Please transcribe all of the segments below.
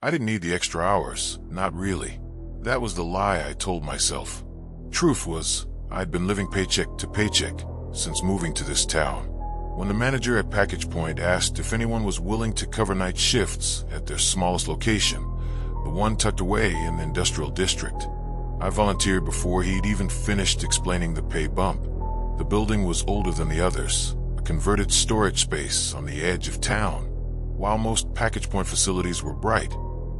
I didn't need the extra hours, not really. That was the lie I told myself. Truth was, I'd been living paycheck to paycheck since moving to this town. When the manager at Package Point asked if anyone was willing to cover night shifts at their smallest location, the one tucked away in the industrial district, I volunteered before he'd even finished explaining the pay bump. The building was older than the others, a converted storage space on the edge of town. While most Package Point facilities were bright,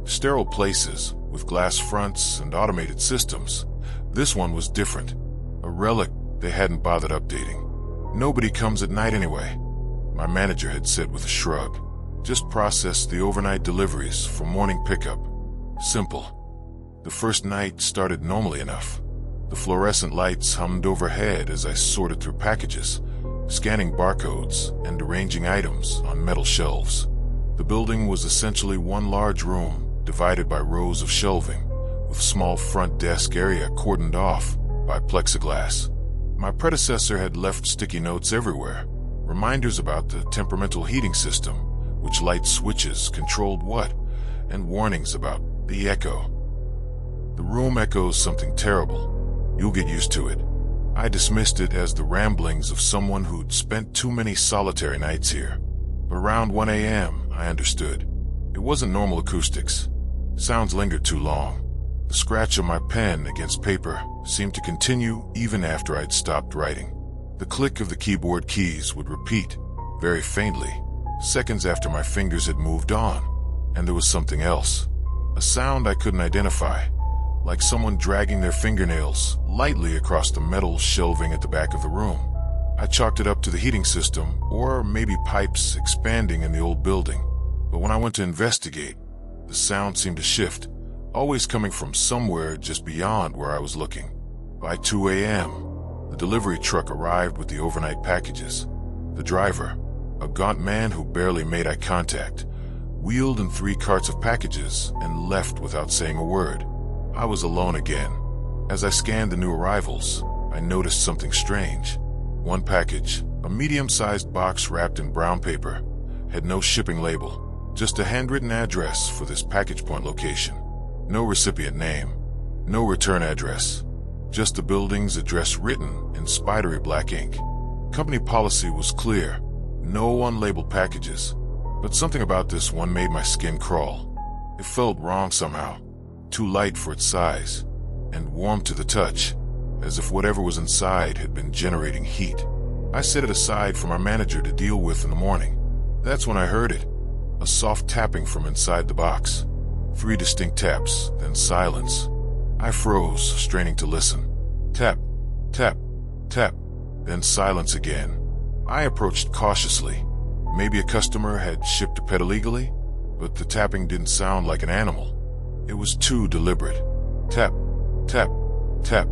sterile places with glass fronts and automated systems, this one was different, a relic they hadn't bothered updating. Nobody comes at night anyway, my manager had said with a shrug. Just process the overnight deliveries for morning pickup. Simple. The first night started normally enough. The fluorescent lights hummed overhead as I sorted through packages, scanning barcodes and arranging items on metal shelves. The building was essentially one large room divided by rows of shelving, with small front desk area cordoned off by plexiglass. My predecessor had left sticky notes everywhere, reminders about the temperamental heating system, which light switches controlled what, and warnings about the echo. The room echoes something terrible. You'll get used to it. I dismissed it as the ramblings of someone who'd spent too many solitary nights here. But around 1 a.m., I understood. It wasn't normal acoustics. Sounds lingered too long. The scratch of my pen against paper seemed to continue even after I'd stopped writing. The click of the keyboard keys would repeat, very faintly, seconds after my fingers had moved on. And there was something else. A sound I couldn't identify, like someone dragging their fingernails lightly across the metal shelving at the back of the room. I chalked it up to the heating system, or maybe pipes expanding in the old building. But when I went to investigate, the sound seemed to shift, always coming from somewhere just beyond where I was looking. By 2 a.m., the delivery truck arrived with the overnight packages. The driver, a gaunt man who barely made eye contact, wheeled in 3 carts of packages and left without saying a word. I was alone again. As I scanned the new arrivals, I noticed something strange. One package, a medium-sized box wrapped in brown paper, had no shipping label, just a handwritten address for this Package Point location. No recipient name, no return address, just the building's address written in spidery black ink. Company policy was clear, no unlabeled packages, but something about this one made my skin crawl. It felt wrong somehow, too light for its size, and warm to the touch, as if whatever was inside had been generating heat. I set it aside for my manager to deal with in the morning. That's when I heard it, a soft tapping from inside the box. 3 distinct taps, then silence. I froze, straining to listen. Tap, tap, tap, then silence again. I approached cautiously. Maybe a customer had shipped a pet illegally, but the tapping didn't sound like an animal. It was too deliberate. Tap, tap, tap.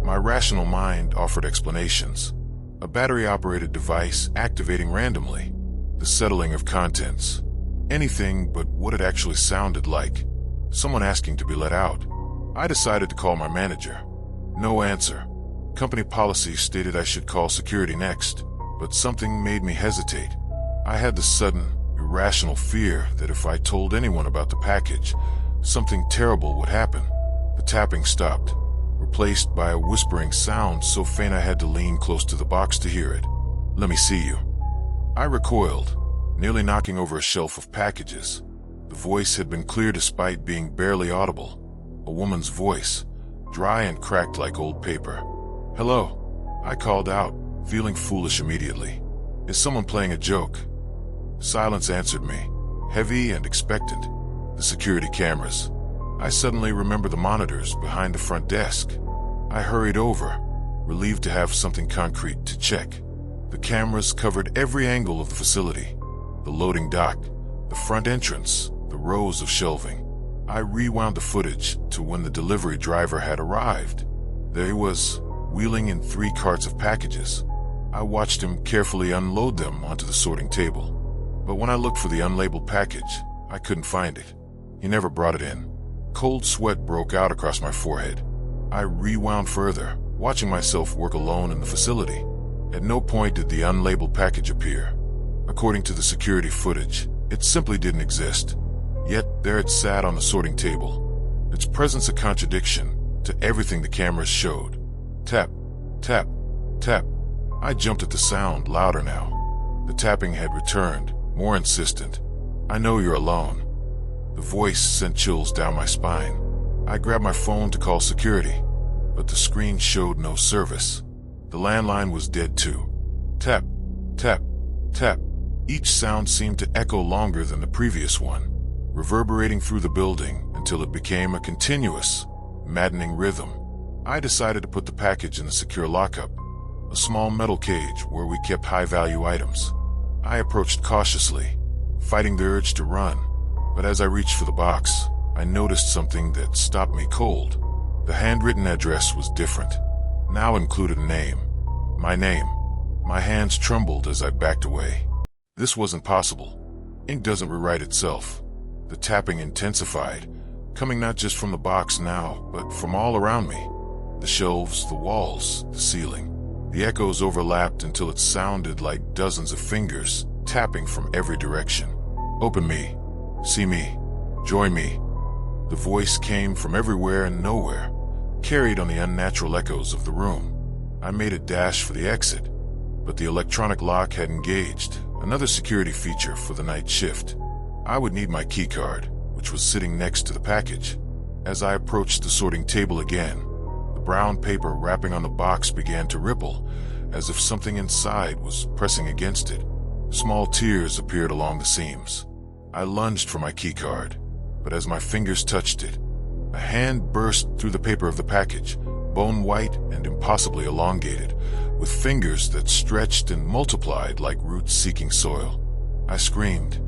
My rational mind offered explanations. A battery-operated device activating randomly. The settling of contents. Anything but what it actually sounded like. Someone asking to be let out. I decided to call my manager. No answer. Company policy stated I should call security next, but something made me hesitate. I had the sudden, irrational fear that if I told anyone about the package, something terrible would happen. The tapping stopped, replaced by a whispering sound so faint I had to lean close to the box to hear it. "Let me see you." I recoiled, nearly knocking over a shelf of packages. The voice had been clear despite being barely audible. A woman's voice, dry and cracked like old paper. "Hello," I called out, feeling foolish immediately. "Is someone playing a joke?" Silence answered me, heavy and expectant. The security cameras. I suddenly remembered the monitors behind the front desk. I hurried over, relieved to have something concrete to check. The cameras covered every angle of the facility. The loading dock, the front entrance, the rows of shelving. I rewound the footage to when the delivery driver had arrived. There he was, wheeling in 3 carts of packages. I watched him carefully unload them onto the sorting table. But when I looked for the unlabeled package, I couldn't find it. He never brought it in. Cold sweat broke out across my forehead. I rewound further, watching myself work alone in the facility. At no point did the unlabeled package appear. According to the security footage, it simply didn't exist. Yet there it sat on the sorting table, its presence a contradiction to everything the cameras showed. Tap, tap, tap. I jumped at the sound, louder now. The tapping had returned, more insistent. "I know you're alone." The voice sent chills down my spine. I grabbed my phone to call security, but the screen showed no service. The landline was dead too. Tap, tap, tap. Each sound seemed to echo longer than the previous one, reverberating through the building until it became a continuous, maddening rhythm. I decided to put the package in the secure lockup, a small metal cage where we kept high-value items. I approached cautiously, fighting the urge to run, but as I reached for the box, I noticed something that stopped me cold. The handwritten address was different, now included a name. My name. My hands trembled as I backed away. This wasn't possible. Ink doesn't rewrite itself. The tapping intensified, coming not just from the box now, but from all around me. The shelves, the walls, the ceiling. The echoes overlapped until it sounded like dozens of fingers tapping from every direction. "Open me. See me. Join me." The voice came from everywhere and nowhere, carried on the unnatural echoes of the room. I made a dash for the exit, but the electronic lock had engaged, another security feature for the night shift. I would need my keycard, which was sitting next to the package. As I approached the sorting table again, the brown paper wrapping on the box began to ripple, as if something inside was pressing against it. Small tears appeared along the seams. I lunged for my keycard, but as my fingers touched it, a hand burst through the paper of the package, bone white and impossibly elongated, with fingers that stretched and multiplied like roots seeking soil. I screamed,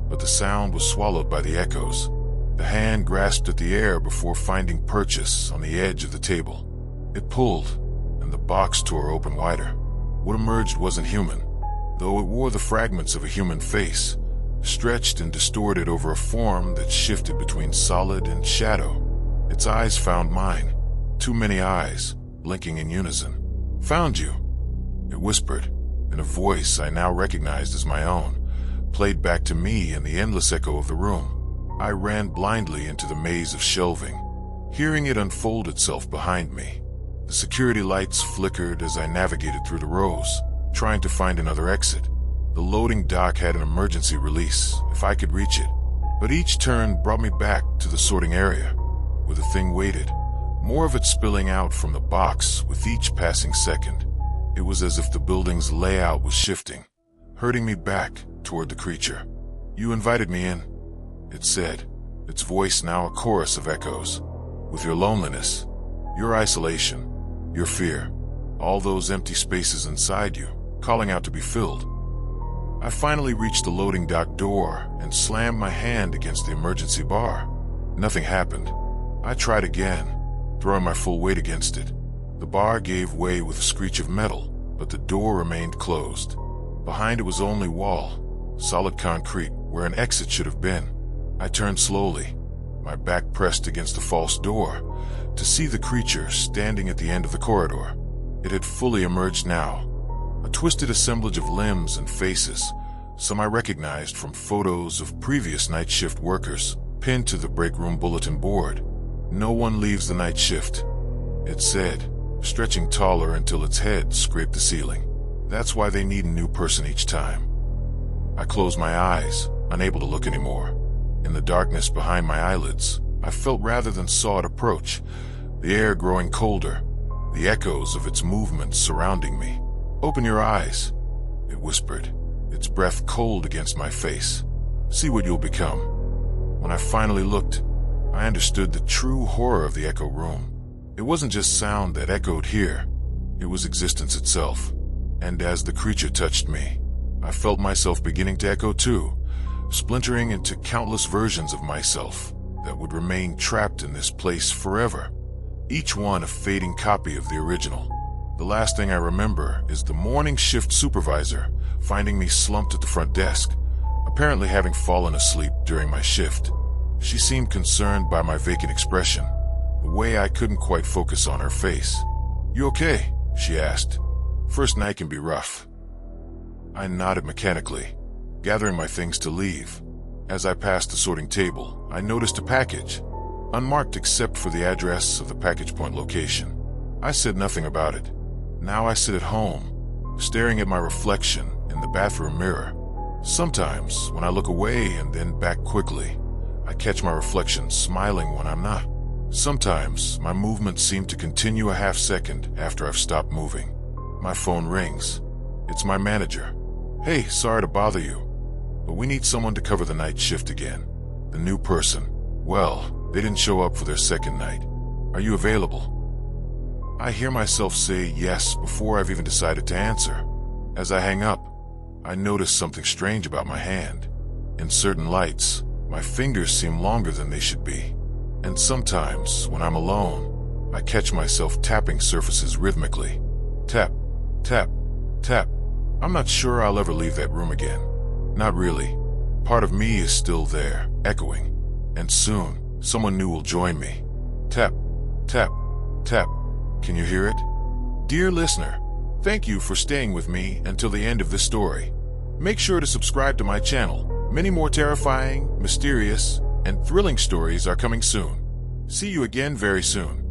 but the sound was swallowed by the echoes. The hand grasped at the air before finding purchase on the edge of the table. It pulled, and the box tore open wider. What emerged wasn't human, though it wore the fragments of a human face, stretched and distorted over a form that shifted between solid and shadow. Its eyes found mine. Too many eyes, blinking in unison. "Found you," it whispered, in a voice I now recognized as my own, played back to me in the endless echo of the room. I ran blindly into the maze of shelving, hearing it unfold itself behind me. The security lights flickered as I navigated through the rows, trying to find another exit. The loading dock had an emergency release, if I could reach it, but each turn brought me back to the sorting area, where the thing waited, more of it spilling out from the box with each passing second. It was as if the building's layout was shifting, herding me back toward the creature. "You invited me in," it said, its voice now a chorus of echoes. "With your loneliness, your isolation, your fear, all those empty spaces inside you, calling out to be filled." I finally reached the loading dock door and slammed my hand against the emergency bar. Nothing happened. I tried again, throwing my full weight against it. The bar gave way with a screech of metal, but the door remained closed. Behind it was only wall, solid concrete, where an exit should have been. I turned slowly, my back pressed against the false door, to see the creature standing at the end of the corridor. It had fully emerged now, a twisted assemblage of limbs and faces, some I recognized from photos of previous night shift workers, pinned to the break room bulletin board. "No one leaves the night shift," it said, stretching taller until its head scraped the ceiling. "That's why they need a new person each time." I closed my eyes, unable to look anymore. In the darkness behind my eyelids, I felt rather than saw it approach, the air growing colder, the echoes of its movements surrounding me. "Open your eyes," it whispered, its breath cold against my face. "See what you'll become." When I finally looked, I understood the true horror of the echo room. It wasn't just sound that echoed here, it was existence itself. And as the creature touched me, I felt myself beginning to echo too, splintering into countless versions of myself that would remain trapped in this place forever, each one a fading copy of the original. The last thing I remember is the morning shift supervisor finding me slumped at the front desk, apparently having fallen asleep during my shift. She seemed concerned by my vacant expression, the way I couldn't quite focus on her face. "You okay?" she asked. "First night can be rough." I nodded mechanically, gathering my things to leave. As I passed the sorting table, I noticed a package, unmarked except for the address of the package point location. I said nothing about it. Now I sit at home, staring at my reflection in the bathroom mirror. Sometimes, when I look away and then back quickly, I catch my reflection smiling when I'm not. Sometimes, my movements seem to continue a half second after I've stopped moving. My phone rings. It's my manager. "Hey, sorry to bother you, but we need someone to cover the night shift again." The new person, well, they didn't show up for their second night. "Are you available?" I hear myself say yes before I've even decided to answer. As I hang up, I notice something strange about my hand. In certain lights, my fingers seem longer than they should be. And sometimes, when I'm alone, I catch myself tapping surfaces rhythmically. Tap, tap, tap. I'm not sure I'll ever leave that room again. Not really. Part of me is still there, echoing. And soon, someone new will join me. Tap, tap, tap. Can you hear it? Dear listener, thank you for staying with me until the end of this story. Make sure to subscribe to my channel. Many more terrifying, mysterious, and thrilling stories are coming soon. See you again very soon.